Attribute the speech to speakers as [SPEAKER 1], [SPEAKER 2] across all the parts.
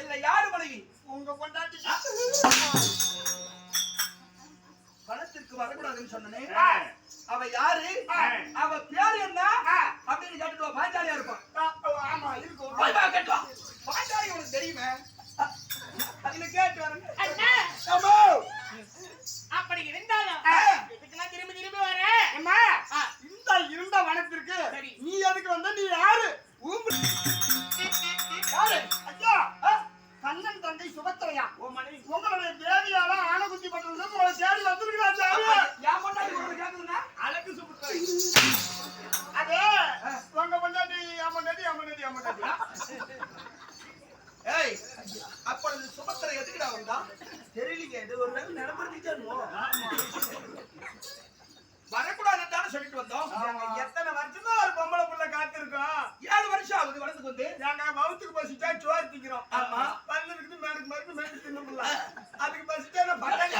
[SPEAKER 1] இல்ல யாரு மனைவி?
[SPEAKER 2] உங்க பொண்டாட்டி.
[SPEAKER 1] பணத்திற்கு வரக்கூடாதுன்னு சொன்னனே. அவ யாரு? அவ பேரு என்ன அப்படின்னு கேட்டுட்டு பாஞ்சாலியா இருப்பான்.
[SPEAKER 2] ஆமா இருக்கு.
[SPEAKER 1] கேட்டுவா பாஞ்சாலி உனக்கு தெரியுமே. இது கேட்டு வரேன்.
[SPEAKER 3] அப்படி இருந்தாலும் இதுக்கெல்லாம் திரும்பி திரும்பி வர
[SPEAKER 2] அம்மா இந்த இருண்ட வனத்திற்கு நீ எதுக்கு வந்த? நீ யாரு?
[SPEAKER 1] யாரு?
[SPEAKER 2] ஐயா கண்ணன் தங்கை சுபத்திரையா உங்களுடைய தேவியால ஆனகுத்தி பட்டது உங்களை தேடி வந்திருக்கிறாரு.
[SPEAKER 1] என் பொண்டாட்டி உங்களுக்கு கேக்குதுன்னா
[SPEAKER 2] அழகு சுபத்திரை. அதே உங்க பொண்டாட்டி அம்மண்டாட்டி.
[SPEAKER 1] ஏய் அப்பொழுது சுபத்திரை எதுக்குடா வந்தா? தெரியலீங்க. இது ஒரு நாள் நடந்துருந்துச்சோ வரக்கூடாதுன்னு சொல்லிட்டு வந்தோம்.
[SPEAKER 2] எத்தனை வருஷமா ஒரு பொம்பளை புள்ள காத்திருக்கோம்.
[SPEAKER 1] 7 வருஷம் ஆகுது வளர்ந்து வந்து.
[SPEAKER 2] நாங்க மவுத்துக்கு பசிச்சா சோறு திக்கிறோம்.
[SPEAKER 1] ஆமா
[SPEAKER 2] பல்லு இருக்குது மேலுக்கு மேலுக்கு தின்னும்ல. அதுக்கு பசிச்சா நான் பட்டாங்க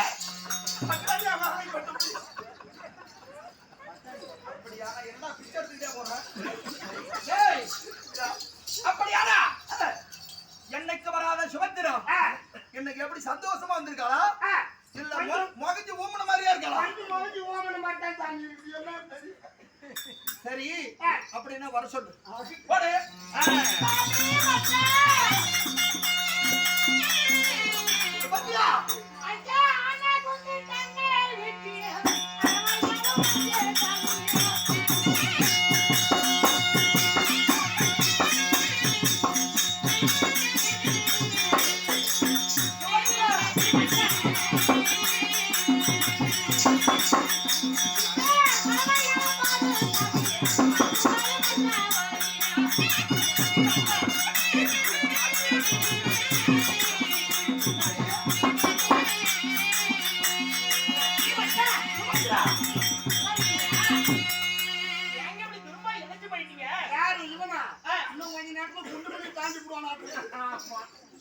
[SPEAKER 1] அப்படியானா என்ன பிச்சை எடுத்துக்கிட்டே போறேன். அப்படியானா என்னைக்கு வராத சுபத்திரம் இன்னைக்கு எப்படி சந்தோஷமா வந்திருக்காளா? இல்ல முகஞ்சு ஊமன மாதிரியா இருக்காளா? சரி அப்படின்னா வர சொல்லு. போடு. பத்தியா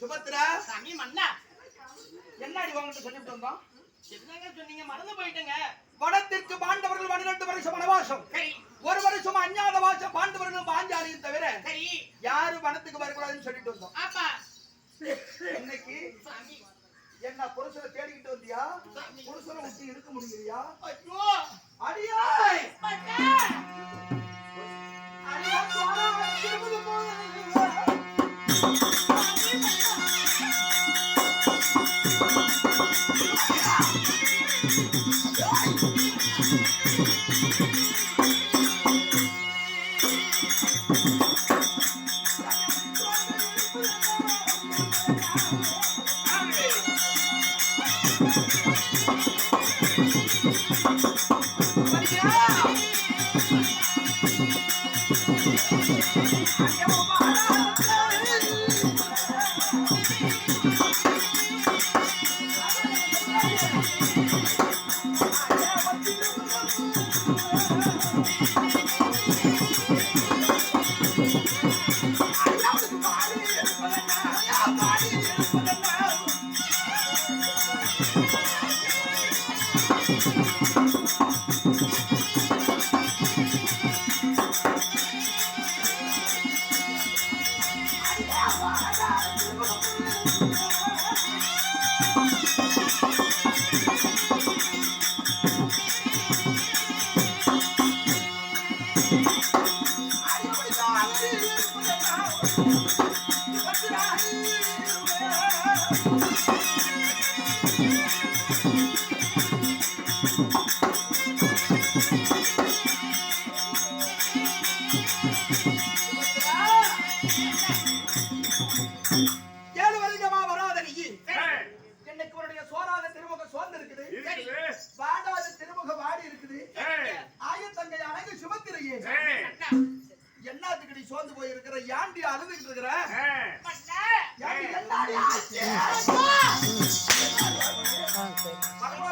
[SPEAKER 1] சுபத்ரா
[SPEAKER 3] சாமி மன்னா
[SPEAKER 1] என்னடி வாங்கிட்டு சொல்லிட்டு வந்தோம்?
[SPEAKER 3] என்னங்க சொன்னீங்க? மறந்து போயிட்டேங்க.
[SPEAKER 1] வனத்திற்கு பாண்டவர்கள் 12 வருஷம் வனவாசம். ஒரு வருஷம் அஞ்ஞாத வாசம். பாண்டவர்கள் பாஞ்சாலியும் தவிர
[SPEAKER 3] சரி
[SPEAKER 1] யாரும் வனத்துக்கு வரக்கூடாதுன்னு சொல்லிட்டு வந்தோம்.
[SPEAKER 3] ஆப்பா
[SPEAKER 1] இன்னைக்கு
[SPEAKER 3] சாமி
[SPEAKER 1] என்ன புருஷனை தேடிக்கிட்டு வந்தியா? புருஷனை விட்டு இருக்க முடியலையா?
[SPEAKER 3] ஐயோ
[SPEAKER 1] அடியாய்
[SPEAKER 3] மன்னா
[SPEAKER 1] அடியா தோரா திரும்பி போ.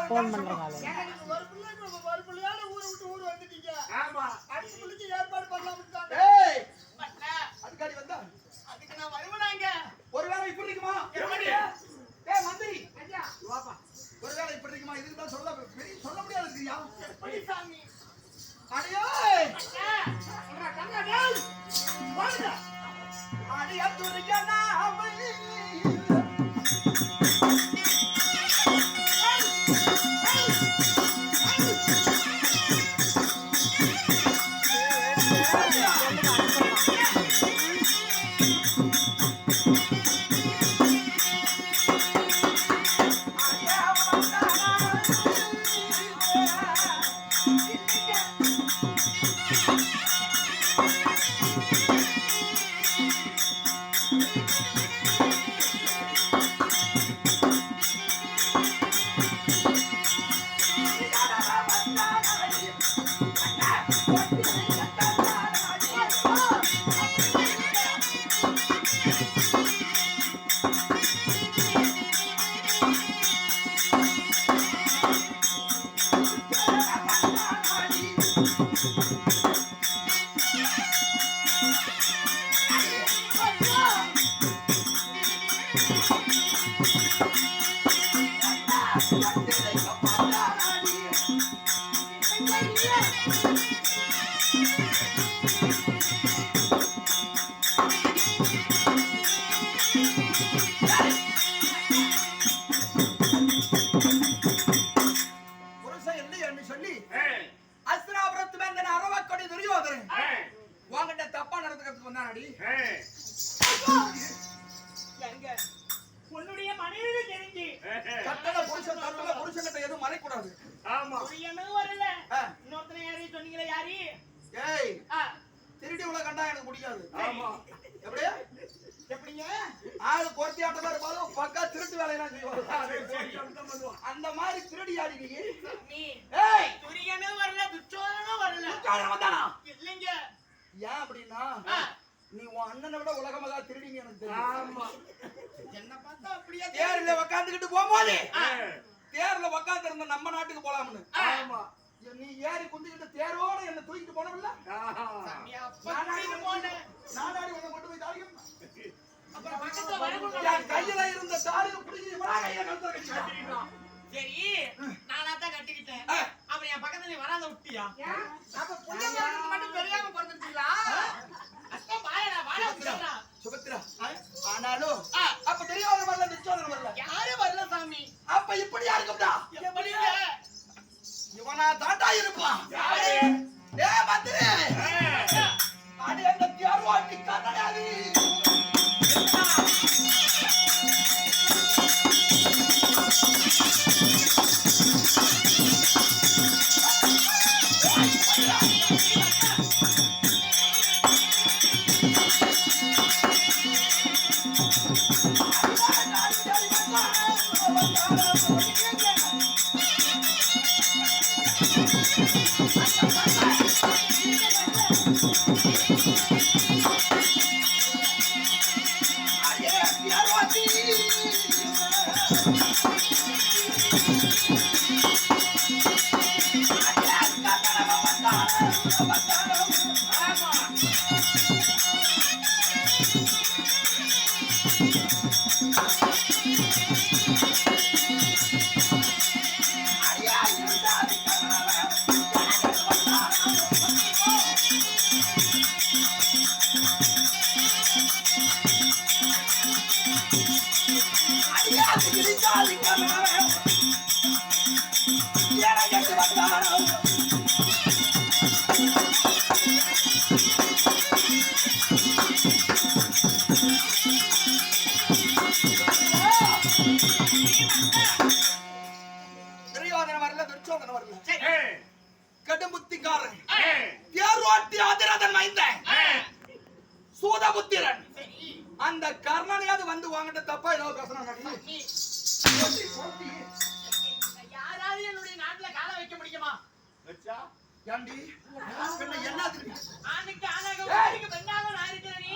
[SPEAKER 4] ஃபோன் பண்றாங்க.
[SPEAKER 2] ஒரு பிள்ளையான ஊரை விட்டு ஊர் வந்துட்டீங்க. ஆமா அடுத்த பிள்ளைக்கு ஏற்பாடு பண்ணலாம்.
[SPEAKER 1] ஏய் அதுக்காடி வந்தா
[SPEAKER 3] அதுக்கு நான் வருவனாங்க.
[SPEAKER 1] ஒருவேளை இப்படி இருக்குமா?
[SPEAKER 3] எப்படி?
[SPEAKER 1] ஏய் மந்திரி
[SPEAKER 2] ஐயா
[SPEAKER 1] வாப்பா. ஒருவேளை இப்படி இருக்குமா? இதுக்கு தான் சொல்ல முடியாது இருக்கியா?
[SPEAKER 3] எப்படி சாமி?
[SPEAKER 1] அடியே
[SPEAKER 2] அண்ணா கண்ணா டேய் வாங்க.
[SPEAKER 1] அடியா துரியனா அவை புருஷன் இல்லை என்று சொல்லி அஸ்தினாபுரத்து வேந்தன் அரவக்கொடி துரியோதனன் உன்கிட்ட தப்பா நடந்துக்கிறதுக்கு வந்தானடி.
[SPEAKER 3] எங்க உன்னுடைய மனைவி தெரிஞ்சு
[SPEAKER 1] கட்டளை புருஷன்கிட்ட எதுவும் மறைக்கூடாது.
[SPEAKER 3] துரியனும் வரல. இன்னொருத்தனை யாரையும் சொன்னீங்களே யாரு?
[SPEAKER 1] ஏய்
[SPEAKER 3] ஆ,
[SPEAKER 1] திருடி உள்ள கண்டா எனக்கு பிடிக்காது. எப்படியா
[SPEAKER 3] எப்படிங்க?
[SPEAKER 1] ஆளு பொருத்தி ஆட்டமா இருப்பாலும் பக்கா திருட்டு வேலையெல்லாம் செய்வாங்க. அந்த மாதிரி திருடி ஆடி நீ.
[SPEAKER 3] நீ
[SPEAKER 1] ஏய்
[SPEAKER 3] துரியனும் வரல, துச்சோதனும் வரல.
[SPEAKER 1] துச்சாதனன் வந்தானா?
[SPEAKER 3] இல்லைங்க.
[SPEAKER 1] ஏன் அப்படின்னா
[SPEAKER 3] ஆ,
[SPEAKER 1] நீ உன் அண்ணனை விட உலகமகா திருடிங்க எனக்கு தெரியும்.
[SPEAKER 3] என்ன பார்த்தா அப்படியே
[SPEAKER 1] தேர்ல உக்காந்துக்கிட்டு போகும்போது
[SPEAKER 3] ஆ,
[SPEAKER 1] தேர்ல உக்காந்து இருந்த நம்ம நாட்டுக்கு போலாம்னு.
[SPEAKER 3] ஆமா.
[SPEAKER 1] நீ ஏறி குந்திக்கிட்டு தேரோட என்ன தூக்கிட்டு போனவில்ல?
[SPEAKER 3] சாமி, அப்ப கூட்டிட்டு போனேன்.
[SPEAKER 1] நாடாடி உன்னை கொண்டு போய் தாலியும்
[SPEAKER 3] அப்புறம் பக்கத்துல வரணும்.
[SPEAKER 1] என் கையில இருந்த தாலியை பிடிச்சி இவனா கையில கழுத்துல கட்டிக்கிட்டான்.
[SPEAKER 3] சரி, நானா தான் கட்டிக்கிட்டேன்.
[SPEAKER 1] ஆ.
[SPEAKER 3] அப்புறம் என் பக்கத்துல நீ வராத விட்டியா?
[SPEAKER 2] அப்ப புள்ள பிறந்தது மட்டும் தெரியாம பிறந்துட்டீங்களா?
[SPEAKER 3] அதான் வாயடா, வாடா விட்டுறா.
[SPEAKER 1] சுபத்ரா ஆனாலும்
[SPEAKER 3] ஆ,
[SPEAKER 1] அப்ப தெரியாத வரல நிச்சயம் வரல.
[SPEAKER 3] யாரும் வரல சாமி.
[SPEAKER 1] அப்ப இப்படி யாருக்கும்டா
[SPEAKER 3] எப்படிங்க?
[SPEAKER 1] இவனா தாண்டா இருப்பான்.
[SPEAKER 3] யாரு?
[SPEAKER 1] ஏ மந்திரி அடி அந்த தேர்வாட்டி கண்ணாடி துரியோதன வரல, துச்சோதன வரல. கடும்புத்திக்காரன் தேர்வாட்டி அதிரதன் மைந்தன் சூதபுத்திரன்
[SPEAKER 3] சரி,
[SPEAKER 1] அந்த கர்ணனையாவது வந்து வாங்கிட்ட தப்பா ஏதாவது பேசுறாங்க.
[SPEAKER 3] சாமி, யாராவது என்னுடைய நாட்டுல கால வைக்க முடியுமா?
[SPEAKER 1] ஏண்டி பின்ன என்ன திருப்பி
[SPEAKER 3] ஆணுக்கு ஆணாக, பெண்ணுக்கு பெண்ணாக நான் இருக்கிறேன். நீ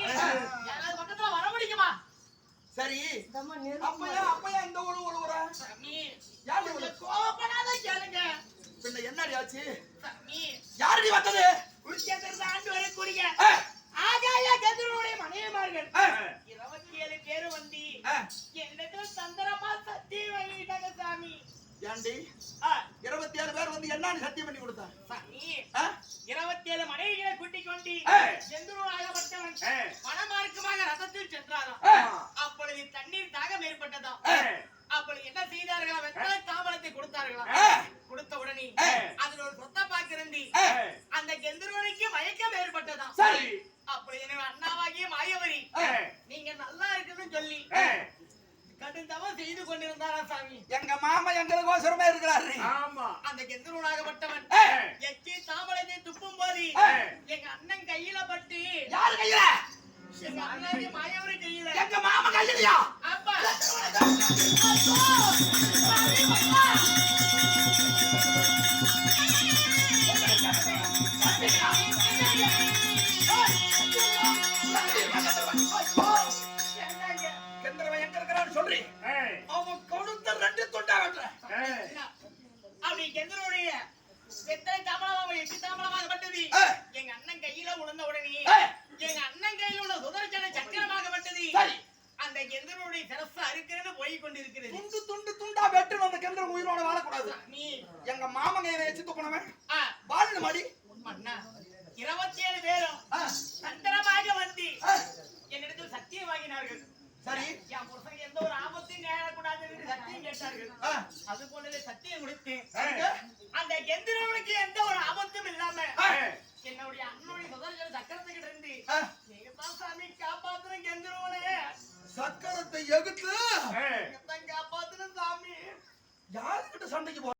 [SPEAKER 3] யாராவது பக்கத்துல வர முடியுமா?
[SPEAKER 1] சரி அப்பயா இந்த ஊரு உழுவுற
[SPEAKER 3] சாமி,
[SPEAKER 1] யாரு
[SPEAKER 3] கொஞ்சம் கோவப்படாத கேளுங்க.
[SPEAKER 1] பின்ன என்னடி ஆச்சு?
[SPEAKER 3] சாமி,
[SPEAKER 1] யாரடி வந்தது?
[SPEAKER 3] குளிச்சேத்திருந்த ஆண்டு வரக்கூடிய
[SPEAKER 1] ஏய்,
[SPEAKER 3] ஆகாய கதிரனுடைய மனைவிமார்கள்
[SPEAKER 1] ஏய்,
[SPEAKER 3] 27 பேரு வந்து
[SPEAKER 1] ஏய்,
[SPEAKER 3] என்னிடத்தில் சந்திரமா சத்தி வாங்கிட்டாங்க சாமி.
[SPEAKER 1] ஏண்டி
[SPEAKER 3] ஆ,
[SPEAKER 1] 27 பேர் வந்து என்னன்னு சத்தியம் பண்ணி கொடுத்தா?
[SPEAKER 3] சாமி,
[SPEAKER 1] ஆ?
[SPEAKER 3] 27 மனைவிகளை கூட்டிக் கொண்டு
[SPEAKER 1] ஏய்.
[SPEAKER 3] செந்தூராகப்பட்டவன் வனமார்க்கமாக ரதத்தில் சென்றாராம்.
[SPEAKER 1] ஏய்,
[SPEAKER 3] அப்பொழுது தண்ணீர் தாக கெந்தரவனுக்கு மயக்கம் ஏற்பட்டதாம்.
[SPEAKER 1] சரி.
[SPEAKER 3] அப்படி என்னோட அண்ணாவாகிய மாயவரி நீங்க நல்லா இருக்குன்னு சொல்லி கடுந்தவம் செய்து கொண்டிருந்தாரா சாமி.
[SPEAKER 1] எங்க மாமா எங்களுக்கோசரமே இருக்கிறாரு.
[SPEAKER 3] அந்த கெந்தரவனாகப்பட்டவன் எச்சி தாமரையை துப்பும் போது எங்க அண்ணன் கையில பட்டு.
[SPEAKER 1] யாரு கையில?
[SPEAKER 3] எங்க அண்ணாவிய மாயவரி கையில.
[SPEAKER 1] எங்க மாமா கையிலயா?
[SPEAKER 3] அப்பா
[SPEAKER 1] கெந்தரவன் எங்க இருக்கிறான்னு சொல்றி. அவன் கொடுத்த 2 துண்டா வெட்டுறேன்.
[SPEAKER 3] அப்படி கெந்தரவனுடைய எத்தனை தாமரமாக எட்டு தாமரமாகப்பட்டது எங்க அண்ணன் கையில உணர்ந்த உடனே எங்க அண்ணன் கையில் உள்ள சுதர்சன சக்கரமாகப்பட்டது அந்த கெந்தரவனுடைய சிரசு அறுக்கிறன்னு போய் கொண்டிருக்கிறது.
[SPEAKER 1] துண்டு துண்டு துண்டா வெட்டணும். அந்த கெந்தரவன் உயிரோட வாழக்கூடாது.
[SPEAKER 3] நீ
[SPEAKER 1] எங்க மாமன் கையில வச்சு துப்பினவன்
[SPEAKER 3] ஆ
[SPEAKER 1] வாழ்ந்து மாடி.
[SPEAKER 3] அண்ணா 27 பேரும் தந்திரமாக வந்து என்னிடத்தில் சத்தியம் வாங்கினார்கள்.
[SPEAKER 1] சரி.
[SPEAKER 3] என் புருஷனுக்கு எந்த ஒரு ஆபத்தையும் நேரக்கூடாது என்று சத்தியம் கேட்டார்கள். அது போலவே சத்தியம் கொடுத்து அந்த கெந்திரவனுக்கு எந்த ஒரு ஆபத்தும் இல்லாம என்னுடைய அண்ணனுடைய சுதர்சன சக்கரத்துக்கிட்ட